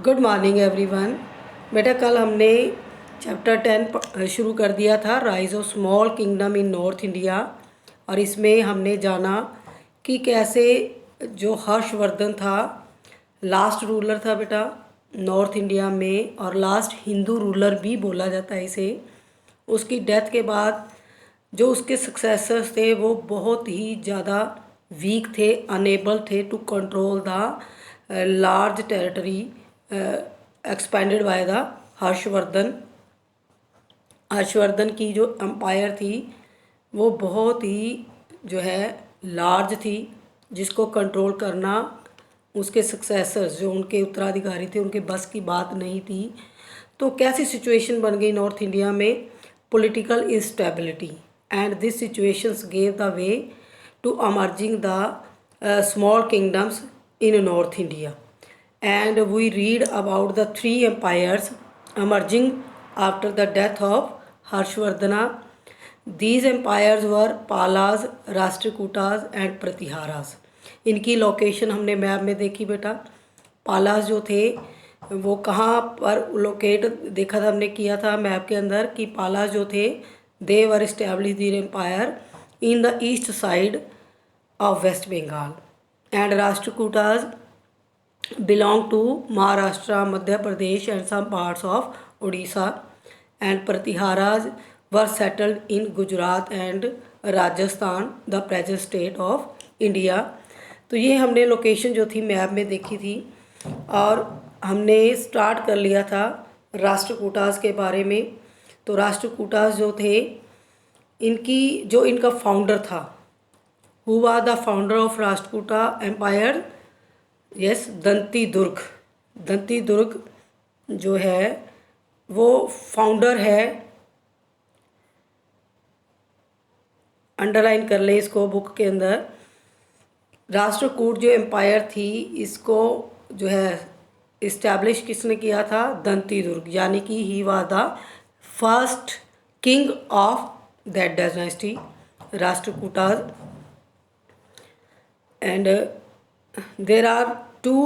Good morning everyone. बेटा कल हमने चैप्टर 10 शुरू कर दिया था, rise of small kingdom in north India. और इसमें हमने जाना कि कैसे जो हर्षवर्धन था लास्ट रूलर था बेटा नॉर्थ इंडिया में, और लास्ट हिंदू रूलर भी बोला जाता है इसे। उसकी डेथ के बाद जो उसके सक्सेसर्स थे वो बहुत ही ज़्यादा वीक थे, अनेबल थे to control the large territory expanded by the Harshavardhana. Harshavardhana की जो एम्पायर थी वो बहुत ही जो है लार्ज थी, जिसको कंट्रोल करना उसके सक्सेसर्स जो उनके उत्तराधिकारी थे उनके बस की बात नहीं थी। तो कैसी सिचुएशन बन गई नॉर्थ इंडिया में, political instability, and this situations gave the way to emerging the small kingdoms in north India. And we read about the three empires emerging after the death of Harshvardhana. These empires were Palas, Rashtrakutas and Pratiharas. इनकी location हमने map में देखी बेटा। पालास जो थे वो कहाँ पर लोकेट देखा था, हमने किया था मैप के अंदर कि पालास जो थे they were establish their empire in the east side of west Bengal, and Rashtrakutas belong to Maharashtra, Madhya Pradesh and some parts of Odisha, and Pratiharas were settled in Gujarat and Rajasthan, the present state of India. तो ये हमने location जो थी map में देखी थी, और हमने स्टार्ट कर लिया था राष्ट्रकूटास के बारे में। तो राष्ट्रकूटास जो थे इनका फाउंडर था, who was the founder of Rashtrakuta empire, yes Dantidurga जो है वो फाउंडर है। अंडरलाइन कर ले इसको बुक के अंदर। राष्ट्रकूट जो एम्पायर थी इसको जो है इस्टेब्लिश किसने किया था, दंती दुर्ग, यानी कि he was the first king of that dynasty Rashtrakutas. And there are two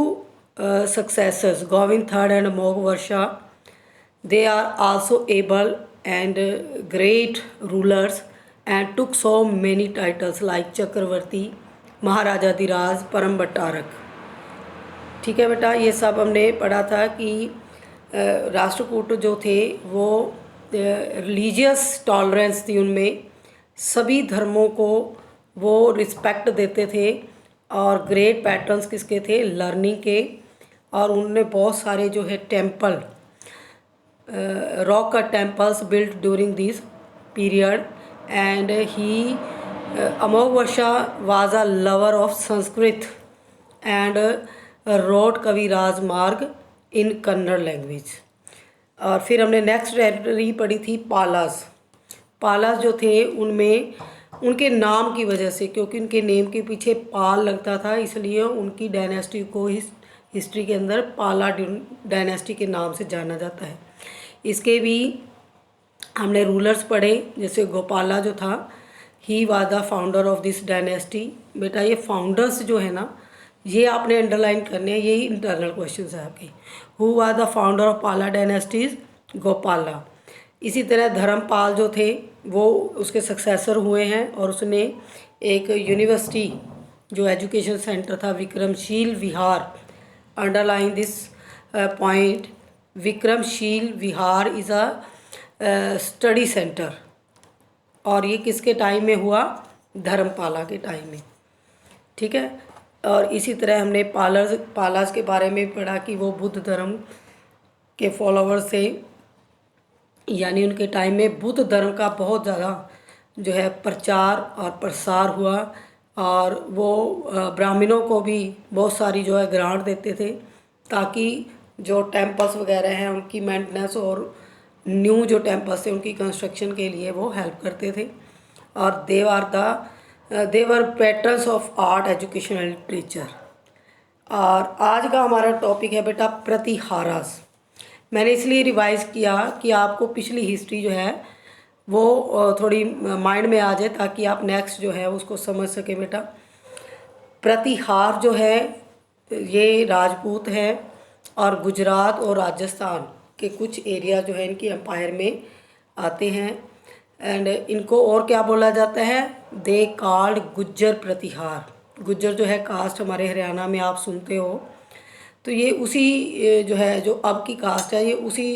successors, Govind III and Amogh Varsha. They are also able and great rulers and took so many titles like Chakravarti, Maharajadiraj, Param Bhattarak. ठीक है बेटा, ये सब हमने पढ़ा था कि राष्ट्रकूट जो थे वो रिलीजियस टॉलरेंस थी उनमें, सभी धर्मों को वो रिस्पेक्ट देते थे, और ग्रेट पैटर्न्स किसके थे, लर्निंग के। और उनने बहुत सारे जो है टेम्पल, रॉक का temples built during this period. And he Amoghavarsha was a lover of Sanskrit and wrote Kavirajamarga in Kannada language. और फिर हमने नेक्स्ट टेरिटरी पढ़ी थी पालास। पालास जो थे उनमें उनके नाम की वजह से, क्योंकि उनके नेम के पीछे पाल लगता था, इसलिए उनकी डायनेस्टी को हिस्ट्री के अंदर पाला डायनेस्टी के नाम से जाना जाता है। इसके भी हमने रूलर्स पढ़े, जैसे गोपाला जो था he was the founder of this dynasty. बेटा ये फाउंडर्स जो है ना ये आपने अंडरलाइन करने हैं, यही इंटरनल क्वेश्चन है आपके। Who was the founder of पाला डायनेस्टीज, गोपाला। इसी तरह धर्मपाल जो थे वो उसके सक्सेसर हुए हैं, और उसने एक यूनिवर्सिटी जो एजुकेशन सेंटर था Vikramshila Vihar, underline this point, Vikramshila Vihar is a study center. और ये किसके टाइम में हुआ, धर्मपाला के टाइम में। ठीक है, और इसी तरह हमने पालास के बारे में पढ़ा कि वो बुद्ध धर्म के फॉलोअर्स थे, यानी उनके टाइम में बुद्ध धर्म का बहुत ज़्यादा जो है प्रचार और प्रसार हुआ, और वो ब्राह्मणों को भी बहुत सारी जो है ग्रांट देते थे, ताकि जो टेम्पल्स वगैरह हैं उनकी मेंटेनेंस और न्यू जो टेम्पल्स थे उनकी कंस्ट्रक्शन के लिए वो हेल्प करते थे। और they were patterns of art, education and literature. और आज का हमारा टॉपिक है बेटा प्रतिहारास। मैंने इसलिए रिवाइज़ किया कि आपको पिछली हिस्ट्री जो है वो थोड़ी माइंड में आ जाए, ताकि आप नेक्स्ट जो है उसको समझ सकें बेटा। प्रतिहार जो है ये राजपूत है, और गुजरात और राजस्थान के कुछ एरिया जो है इनकी एम्पायर में आते हैं। एंड इनको और क्या बोला जाता है, दे कॉल्ड गुज्जर प्रतिहार। गुज्जर जो है कास्ट हमारे हरियाणा में आप सुनते हो, तो ये उसी जो है जो अब की कास्ट है ये उसी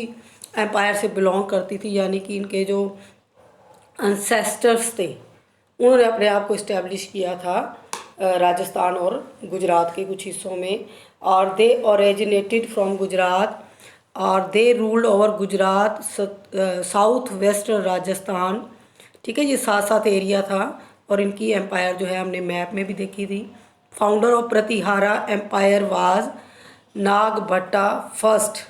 एम्पायर से बिलोंग करती थी, यानी कि इनके जो एंसेस्टर्स थे उन्होंने अपने आप को इस्टेब्लिश किया था राजस्थान और गुजरात के कुछ हिस्सों में। और दे ओरिजिनेटेड फ्रॉम गुजरात और दे ruled over Gujarat, south west Rajasthan. ठीक है, ये 7 एरिया था और इनकी एम्पायर जो है हमने मैप में भी देखी थी। Founder of Pratihara empire was Nagabhata first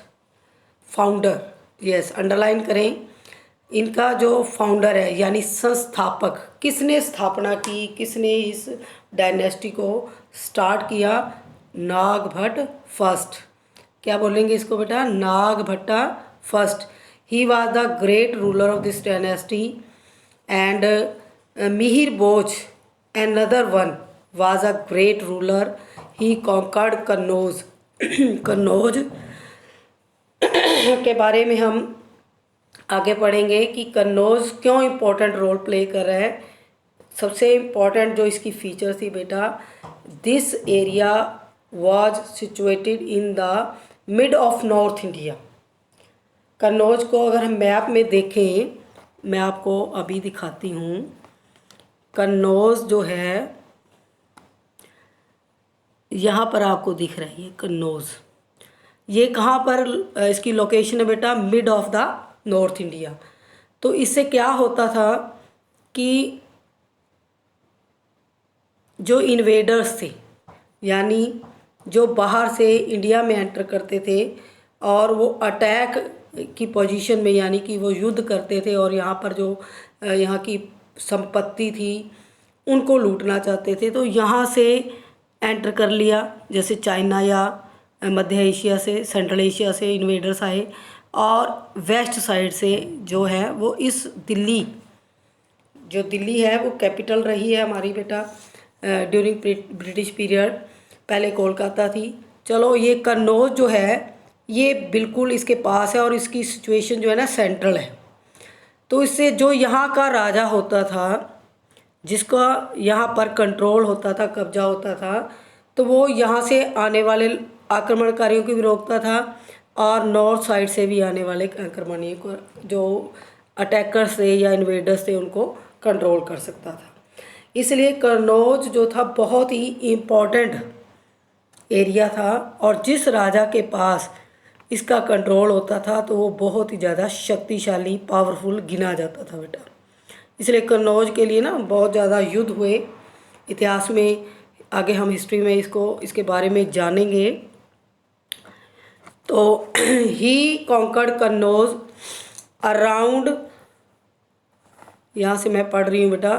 founder. Yes, underline करें, इनका जो फाउंडर है यानी संस्थापक, किसने स्थापना की, किसने इस डायनेस्टी को स्टार्ट किया, नागभट्ट फर्स्ट। क्या बोलेंगे इसको बेटा, Nagabhatta first. He was the great ruler of this dynasty and Mihir Bhoj another one was a great ruler. He conquered Kannauj. Kannauj के बारे में हम आगे पढ़ेंगे कि कन्नौज क्यों इम्पोर्टेंट रोल प्ले कर रहा है। सबसे इम्पोर्टेंट जो इसकी फीचर थी बेटा, this area was situated in the mid of north India. Kannauj को अगर हम मैप में देखें, मैं आपको अभी दिखाती हूँ, कन्नौज जो है यहाँ पर आपको दिख रही है कन्नौज, ये कहाँ पर इसकी लोकेशन है बेटा, mid of the north India. तो इससे क्या होता था कि जो इन्वेडर्स थे यानी जो बाहर से इंडिया में एंटर करते थे और वो अटैक की पोजीशन में यानी कि वो युद्ध करते थे और यहाँ पर जो यहाँ की संपत्ति थी उनको लूटना चाहते थे, तो यहाँ से एंटर कर लिया। जैसे चाइना या मध्य एशिया से, सेंट्रल एशिया से इन्वेडर्स आए और वेस्ट साइड से जो है वो इस दिल्ली, जो दिल्ली है वो कैपिटल रही है हमारी बेटा ड्यूरिंग ब्रिटिश पीरियड, पहले कोलकाता थी। चलो ये कन्नौज जो है ये बिल्कुल इसके पास है और इसकी सिचुएशन जो है ना सेंट्रल है। तो इससे जो यहाँ का राजा होता था, जिसका यहाँ पर कंट्रोल होता था, कब्जा होता था, तो वो यहाँ से आने वाले आक्रमणकारियों को भी रोकता था और नॉर्थ साइड से भी आने वाले आक्रमणियों को, जो अटैकर्स थे या इन्वेडर्स थे, उनको कंट्रोल कर सकता था। इसलिए कन्नौज जो था बहुत ही इम्पोर्टेंट एरिया था और जिस राजा के पास इसका कंट्रोल होता था तो वो बहुत ही ज़्यादा शक्तिशाली, पावरफुल गिना जाता था बेटा। इसलिए कन्नौज के लिए ना बहुत ज़्यादा युद्ध हुए इतिहास में। आगे हम हिस्ट्री में इसके बारे में जानेंगे। तो ही कॉन्कर्ड कन्नौज अराउंड, यहाँ से मैं पढ़ रही हूँ बेटा,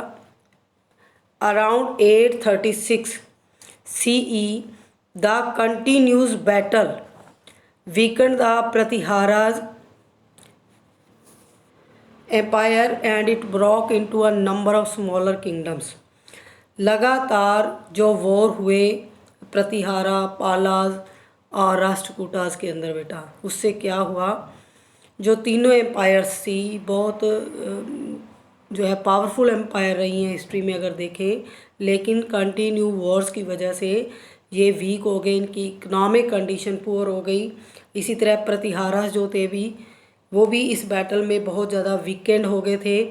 around 836 CE the continuous battle weakened the Pratiharas empire and it broke into a number of smaller kingdoms. लगातार जो वॉर हुए प्रतिहारा, पालाज और राष्ट्रकूटाज के अंदर बेटा, उससे क्या हुआ, जो तीनों एम्पायर्स थी बहुत जो है पावरफुल एम्पायर रही हैं हिस्ट्री में अगर देखें, लेकिन कंटिन्यू वॉर्स की वजह से ये वीक हो गए, इनकी इकोनॉमिक कंडीशन पुअर हो गई। इसी तरह प्रतिहारा जो थे भी वो भी इस बैटल में बहुत ज़्यादा वीकेंड हो गए थे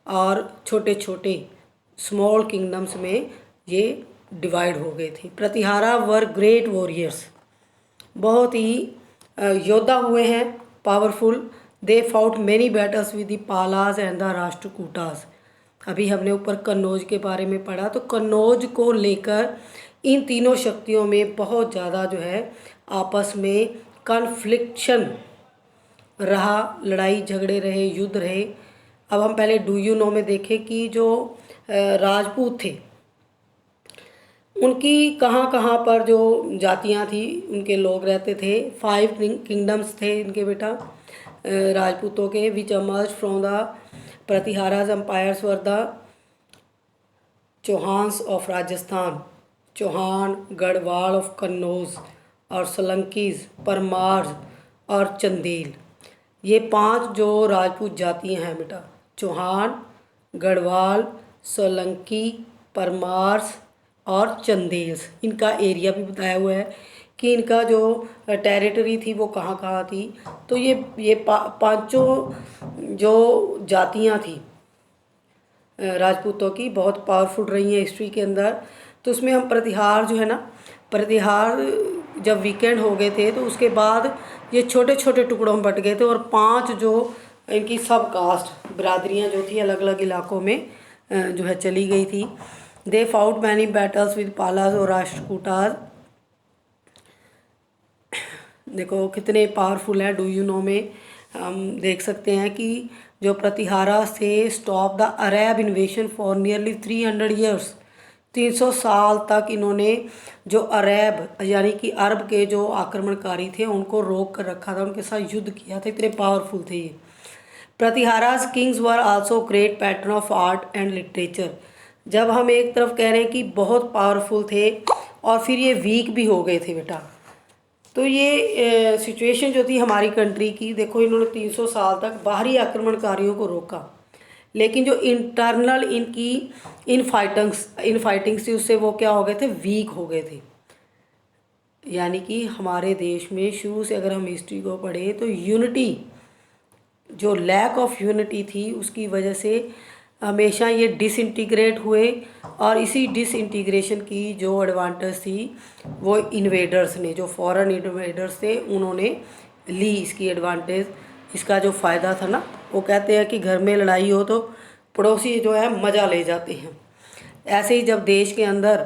और छोटे छोटे स्मॉल किंगडम्स में ये डिवाइड हो गए थे। प्रतिहारा वर ग्रेट वॉरियर्स, बहुत ही योद्धा हुए हैं, powerful. They fought many battles with the Palas and the Rashtrakutas. अभी हमने ऊपर कन्नौज के बारे में पढ़ा, तो कन्नौज को लेकर इन तीनों शक्तियों में बहुत ज़्यादा जो है आपस में कन्फ्लिक्शन रहा, लड़ाई झगड़े रहे, युद्ध रहे। अब हम पहले डू यू नो में देखें कि जो राजपूत थे उनकी कहाँ कहाँ पर जो जातियाँ थी, उनके लोग रहते थे। 5 किंगडम्स थे इनके बेटा राजपूतों के, which emerged from the Pratiharas empires were the Chauhans of Rajasthan, Chauhan, Gahadwal of Kannauj और सोलंकीज, परमार्स और चंदेल। ये 5 जो राजपूत जातियां हैं बेटा, चौहान, गढ़वाल, सोलंकी, परमार्स और चंदेल्स। इनका एरिया भी बताया हुआ है कि इनका जो टेरिटरी थी वो कहाँ कहाँ थी। तो ये पांचों जो जातियाँ थी राजपूतों की, बहुत पावरफुल रही हैं हिस्ट्री के अंदर। तो उसमें हम प्रतिहार जो है ना, प्रतिहार जब वीकेंड हो गए थे तो उसके बाद ये छोटे छोटे टुकड़ों में बट गए थे, और 5 जो इनकी सब कास्ट बिरादरियाँ जो थी अलग अलग इलाकों में जो है चली गई थी। दे फाउट मैनी बैटल्स विद पालास और राष्ट्रकूटास। देखो कितने पावरफुल है, डू यू नो में हम देख सकते हैं कि जो प्रतिहारा से stop the Arab इन्वेशन for nearly 300 years, 300 साल तक इन्होंने जो अरब यानी कि अरब के जो आक्रमणकारी थे उनको रोक कर रखा था, उनके साथ युद्ध किया था, इतने पावरफुल थे ये। Pratiharas kings were also great pattern of art and literature. जब हम एक तरफ कह रहे हैं कि बहुत पावरफुल थे और फिर ये वीक भी हो गए थे बेटा, तो ये सिचुएशन जो थी हमारी कंट्री की, देखो इन्होंने 300 साल तक बाहरी आक्रमणकारियों को रोका, लेकिन जो इंटरनल इनकी इन फाइटिंग्स थी उससे वो क्या हो गए थे, वीक हो गए थे। यानी कि हमारे देश में शुरू से अगर हम हिस्ट्री को पढ़ें तो यूनिटी, जो लैक ऑफ यूनिटी थी उसकी वजह से हमेशा ये डिसइंटीग्रेट हुए, और इसी डिसइंटीग्रेशन की जो एडवांटेज थी वो इन्वेडर्स ने, जो फॉरेन इन्वेडर्स थे उन्होंने ली इसकी एडवांटेज। इसका जो फ़ायदा था ना, वो कहते हैं कि घर में लड़ाई हो तो पड़ोसी जो है मज़ा ले जाते हैं। ऐसे ही जब देश के अंदर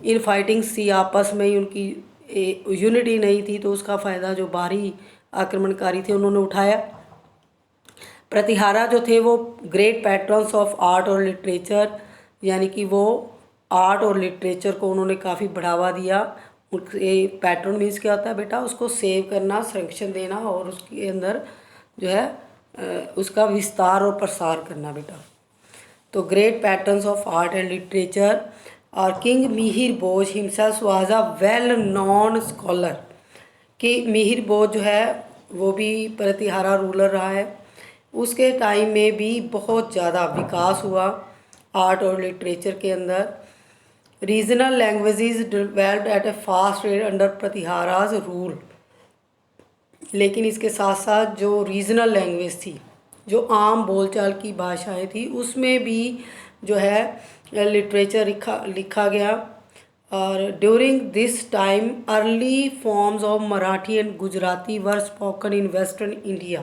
इन फाइटिंग्स थी, आपस में ही उनकी यूनिटी नहीं थी, तो उसका फ़ायदा जो बाहरी आक्रमणकारी थे उन्होंने उठाया। प्रतिहारा जो थे वो ग्रेट पैट्रन्स ऑफ आर्ट और लिटरेचर, यानी कि वो आर्ट और लिटरेचर को उन्होंने काफ़ी बढ़ावा दिया। उनके पैटर्न मीन्स क्या होता है बेटा, उसको सेव करना, संरक्षण देना और उसके अंदर जो है उसका विस्तार और प्रसार करना बेटा। तो great patterns of art and literature. और king Mihir Bhoj himself was a well known scholar, कि मिहिर बोज जो है वो भी प्रतिहारा रूलर रहा है। उसके टाइम में भी बहुत ज़्यादा विकास हुआ आर्ट और लिटरेचर के अंदर। Regional languages developed at a fast rate under Pratiharas rule. लेकिन इसके साथ साथ जो रीजनल लैंग्वेज थी, जो आम बोलचाल की भाषाएं थी, उसमें भी जो है लिटरेचर लिखा गया। और during this time early forms of Marathi and Gujarati were spoken in western India.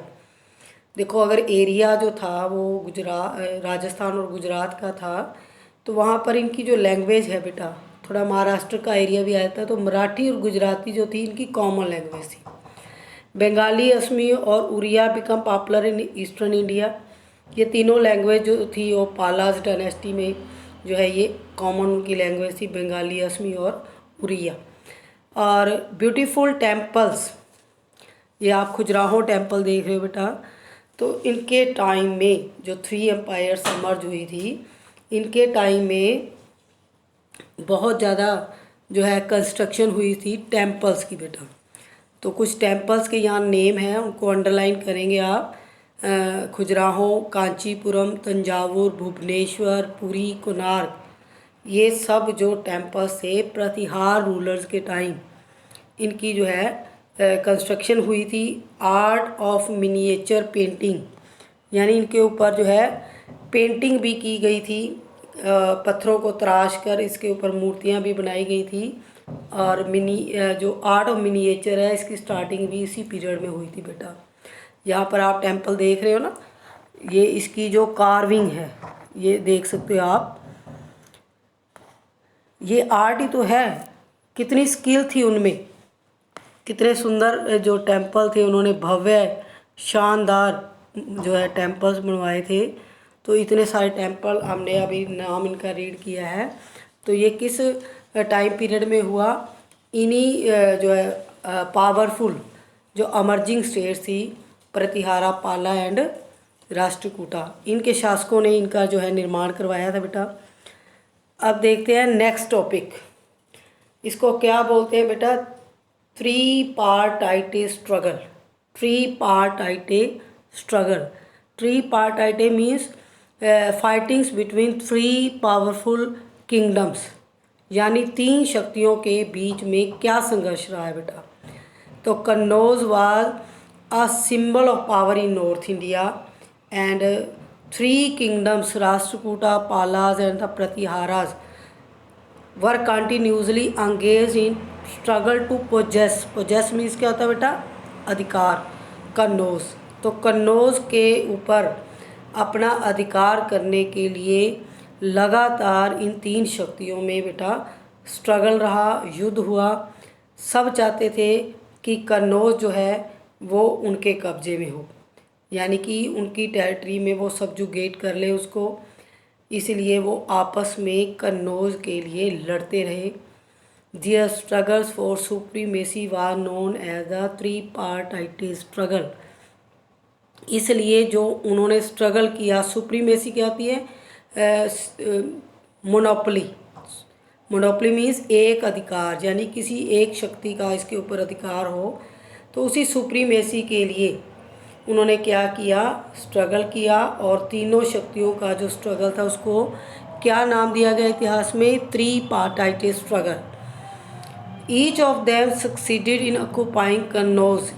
देखो अगर एरिया जो था वो राजस्थान और गुजरात का था, तो वहाँ पर इनकी जो लैंग्वेज है बेटा, थोड़ा महाराष्ट्र का एरिया भी आया था, तो मराठी और गुजराती जो थी इनकी कॉमन लैंग्वेज थी। बंगाली, असमी और Oriya become popular in eastern India. ये तीनों लैंग्वेज जो थी वो पालास डायनेस्टी में जो है ये कॉमन उनकी लैंग्वेज थी, बंगाली, असमी और उड़िया। और ब्यूटीफुल टेम्पल्स, ये आप खजुराहो टेम्पल देख रहे हो बेटा, तो इनके टाइम में जो 3 एम्पायर्स मर्ज हुई थी, इनके टाइम में बहुत ज़्यादा जो है कंस्ट्रक्शन हुई थी टेम्पल्स की बेटा। तो कुछ टेम्पल्स के यहाँ नेम हैं, उनको अंडरलाइन करेंगे आप। खजुराहो, कांचीपुरम, तंजावुर, भुवनेश्वर, पुरी, कोणार्क, ये सब जो टेम्पल्स थे प्रतिहार रूलर्स के टाइम इनकी जो है कंस्ट्रक्शन हुई थी। आर्ट ऑफ मिनिएचर पेंटिंग, यानी इनके ऊपर जो है पेंटिंग भी की गई थी, पत्थरों को तराश कर इसके ऊपर मूर्तियां भी बनाई गई थी। और जो आर्ट ऑफ मिनिएचर है इसकी स्टार्टिंग भी इसी पीरियड में हुई थी बेटा। यहाँ पर आप टेम्पल देख रहे हो ना, ये इसकी जो कार्विंग है ये देख सकते हो आप, ये आर्ट ही तो है, कितनी स्किल थी उनमें, कितने सुंदर जो टेम्पल थे, उन्होंने भव्य शानदार जो है टेम्पल्स बनवाए थे। तो इतने सारे टेम्पल हमने अभी नाम इनका रीड किया है। तो ये किस टाइम पीरियड में हुआ, इन्हीं जो है पावरफुल जो अमर्जिंग स्टेट्स थी प्रतिहारा, पाला एंड राष्ट्रकूटा, इनके शासकों ने इनका जो है निर्माण करवाया था बेटा। अब देखते हैं नेक्स्ट टॉपिक, इसको क्या बोलते हैं बेटा, tripartite struggle. Tripartite struggle. Tripartite means fightings between three powerful kingdoms, यानी तीन शक्तियों के बीच में क्या संघर्ष रहा है बेटा। तो Kannauj was a symbol of power in north India and three kingdoms Rashtrakuta, Palas and the Pratiharas were continuously engaged in struggle to possess means क्या होता है बेटा, अधिकार। कन्नौज, तो कन्नौज के ऊपर अपना अधिकार करने के लिए लगातार इन तीन शक्तियों में बेटा स्ट्रगल रहा, युद्ध हुआ। सब चाहते थे कि कन्नौज जो है वो उनके कब्जे में हो, यानी कि उनकी टेरिटरी में वो सब्जुगेट कर ले उसको, इसलिए वो आपस में कन्नौज के लिए लड़ते रहे। Their struggles for supremacy were known as the tripartite struggle. इसलिए जो उन्होंने स्ट्रगल किया, सुप्रीमेसी क्या होती है, मोनोपोली। मोनोपोली मीन्स एक अधिकार, यानी किसी एक शक्ति का इसके ऊपर अधिकार हो, तो उसी सुप्रीमेसी के लिए उन्होंने क्या किया, स्ट्रगल किया। और तीनों शक्तियों का जो स्ट्रगल था उसको क्या नाम दिया गया इतिहास में, tripartite struggle. Each of them succeeded in occupying Kannauj.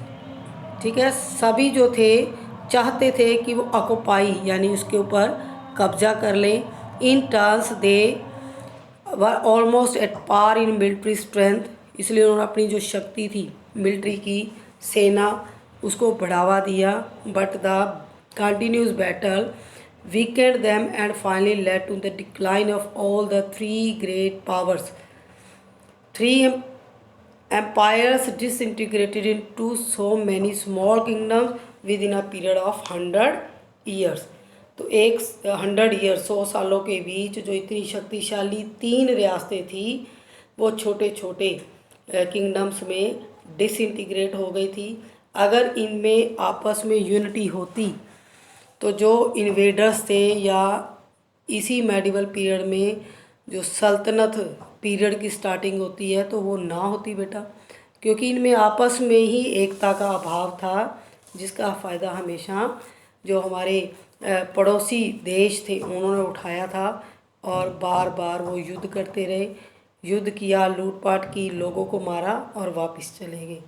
ठीक है, सभी जो थे चाहते थे कि वो ऑक्यूपाई यानी उसके ऊपर कब्जा कर लें। In turns they were almost at par in military strength, इसलिए उन्होंने अपनी जो शक्ति थी मिलिट्री की, सेना, उसको बढ़ावा दिया। But the continuous battle weakened them and finally led to the decline of all the three great powers. Three empires disintegrated into so many small kingdoms within a period of 100 years। तो 100 year, 100 सालों के बीच जो इतनी शक्तिशाली तीन रियासतें थी वो छोटे छोटे किंगडम्स में डिसइंटीग्रेट हो गई थी। अगर इनमें आपस में यूनिटी होती तो जो इन्वेडर्स थे या इसी मेडिवल पीरियड में जो सल्तनत पीरियड की स्टार्टिंग होती है तो वो ना होती बेटा, क्योंकि इनमें आपस में ही एकता का अभाव था, जिसका फ़ायदा हमेशा जो हमारे पड़ोसी देश थे उन्होंने उठाया था। और बार बार वो युद्ध करते रहे, युद्ध किया, लूटपाट की, लोगों को मारा और वापस चले गए।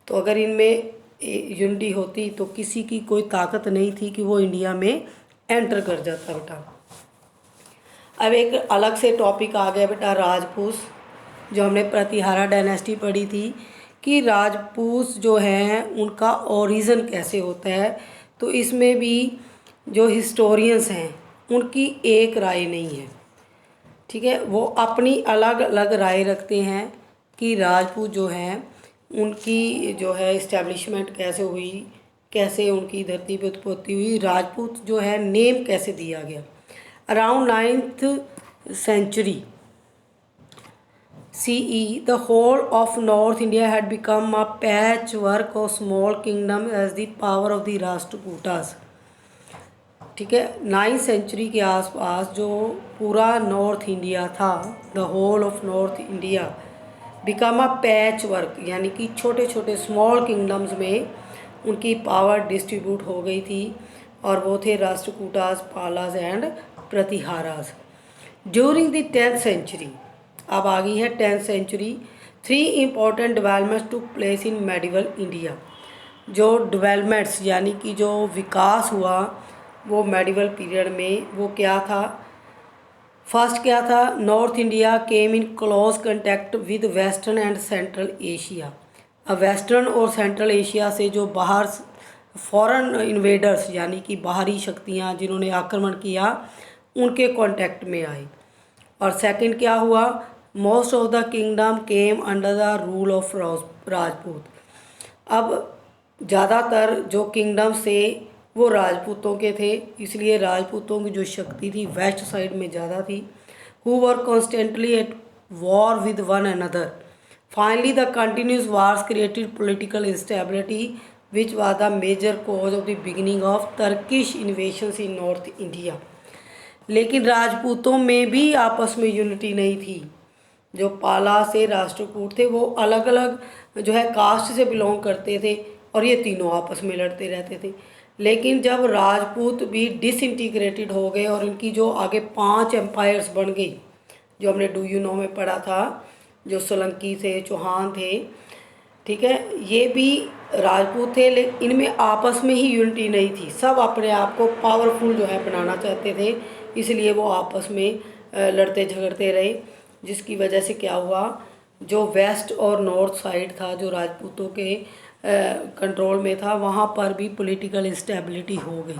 तो अगर इनमें यूनिटी होती तो किसी की कोई ताकत नहीं थी कि वो इंडिया में एंटर कर जाता बेटा। अब एक अलग से टॉपिक आ गया बेटा, राजपूत, जो हमने प्रतिहारा डायनेस्टी पढ़ी थी कि राजपूत जो हैं उनका ओरिजिन कैसे होता है। तो इसमें भी जो हिस्टोरियंस हैं उनकी एक राय नहीं है। ठीक है, वो अपनी अलग अलग राय रखते हैं कि राजपूत जो हैं उनकी जो है इस्टेब्लिशमेंट कैसे हुई, कैसे उनकी धरती पर उत्पत्ति हुई, राजपूत जो है नेम कैसे दिया गया। Around 9th century CE, the whole of North India had become a patchwork of small kingdom as the power of the Rashtrakutas। ठीक है, 9th सेंचुरी के आसपास जो पूरा नॉर्थ इंडिया था, the whole of north India become a patchwork, यानी कि छोटे छोटे स्मॉल किंगडम्स में उनकी पावर डिस्ट्रीब्यूट हो गई थी। और वो थे Rashtrakutas, Palas and Pratiharas. During the 10th century, अब आ गई है 10th century, three important developments took place in medieval India. जो डेवलपमेंट्स यानी कि जो विकास हुआ वो मेडिवल पीरियड में, वो क्या था। फर्स्ट क्या था, north India came in close contact with western and central Asia. अब वेस्टर्न और सेंट्रल एशिया से जो बाहर फॉरेन इन्वेडर्स यानी कि बाहरी शक्तियाँ जिन्होंने आक्रमण किया उनके कांटेक्ट में आई। और सेकंड क्या हुआ, most of the kingdom came under the rule of Rajput. अब ज़्यादातर जो किंगडम से वो राजपूतों के थे, इसलिए राजपूतों की जो शक्ति थी वेस्ट साइड में ज़्यादा थी। Who were constantly at war with one another. Finally the continuous wars created political instability which was the major cause of the beginning of Turkish invasions in North India। लेकिन राजपूतों में भी आपस में unity नहीं थी। जो पाला से राष्ट्रकूट थे वो अलग अलग जो है कास्ट से बिलोंग करते थे और ये तीनों आपस में लड़ते रहते थे। लेकिन जब राजपूत भी डिसइंटीग्रेटेड हो गए और इनकी जो आगे 5 एम्पायर्स बन गई, जो हमने डू यू नो में पढ़ा था, जो सोलंकी थे, चौहान थे, ठीक है, ये भी राजपूत थे, लेकिन इनमें आपस में ही यूनिटी नहीं थी। सब अपने आप को पावरफुल जो है बनाना चाहते थे, इसलिए वो आपस में लड़ते झगड़ते रहे, जिसकी वजह से क्या हुआ, जो वेस्ट और नॉर्थ साइड था जो राजपूतों के कंट्रोल में था, वहाँ पर भी पॉलिटिकल इंस्टेबिलिटी हो गई।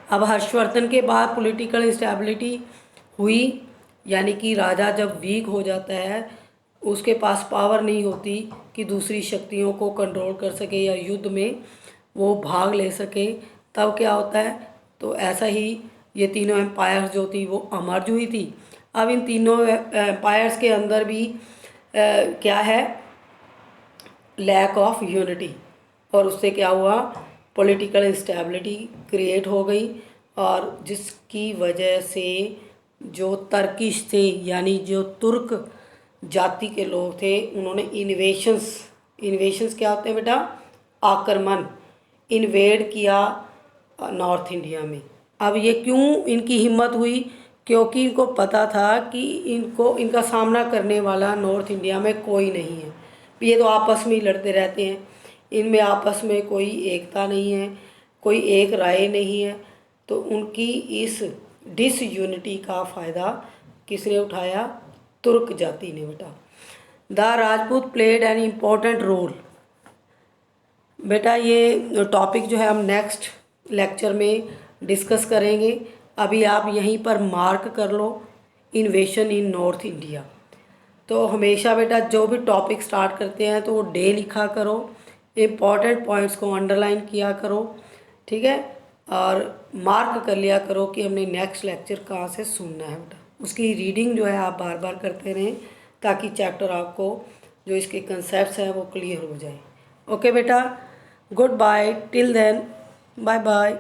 अब हर्षवर्धन के बाद पॉलिटिकल इंस्टेबिलिटी हुई, यानी कि राजा जब वीक हो जाता है, उसके पास पावर नहीं होती कि दूसरी शक्तियों को कंट्रोल कर सके या युद्ध में वो भाग ले सके, तब क्या होता है, तो ऐसा ही ये तीनों एम्पायर्स जो थी वो अमर्ज हुई थी। अब इन तीनों एम्पायर्स के अंदर भी क्या है, लैक ऑफ यूनिटी, और उससे क्या हुआ, पॉलिटिकल इंस्टेबिलिटी क्रिएट हो गई, और जिसकी वजह से जो तर्किश थे, यानी जो तुर्क जाति के लोग थे, उन्होंने इन्वेशंस क्या होते हैं बेटा, आक्रमण, इन्वेड किया नॉर्थ इंडिया में। अब ये क्यों इनकी हिम्मत हुई, क्योंकि इनको पता था कि इनका सामना करने वाला नॉर्थ इंडिया में कोई नहीं है, ये तो आपस में ही लड़ते रहते हैं, इनमें आपस में कोई एकता नहीं है, कोई एक राय नहीं है। तो उनकी इस डिसयूनिटी का फ़ायदा किसने उठाया, तुर्क जाति ने बेटा। The Rajput played an important role. बेटा ये टॉपिक जो है हम नेक्स्ट लेक्चर में डिस्कस करेंगे। अभी आप यहीं पर मार्क कर लो, इन्वेशन इन नॉर्थ इंडिया। तो हमेशा बेटा जो भी टॉपिक स्टार्ट करते हैं तो वो डे लिखा करो, इम्पॉर्टेंट पॉइंट्स को अंडरलाइन किया करो, ठीक है, और मार्क कर लिया करो कि हमने नेक्स्ट लेक्चर कहाँ से सुनना है बेटा। उसकी रीडिंग जो है आप बार बार करते रहें, ताकि चैप्टर आपको जो इसके कंसेप्ट्स हैं वो क्लियर हो जाए। ओके बेटा, good bye, till then, bye bye.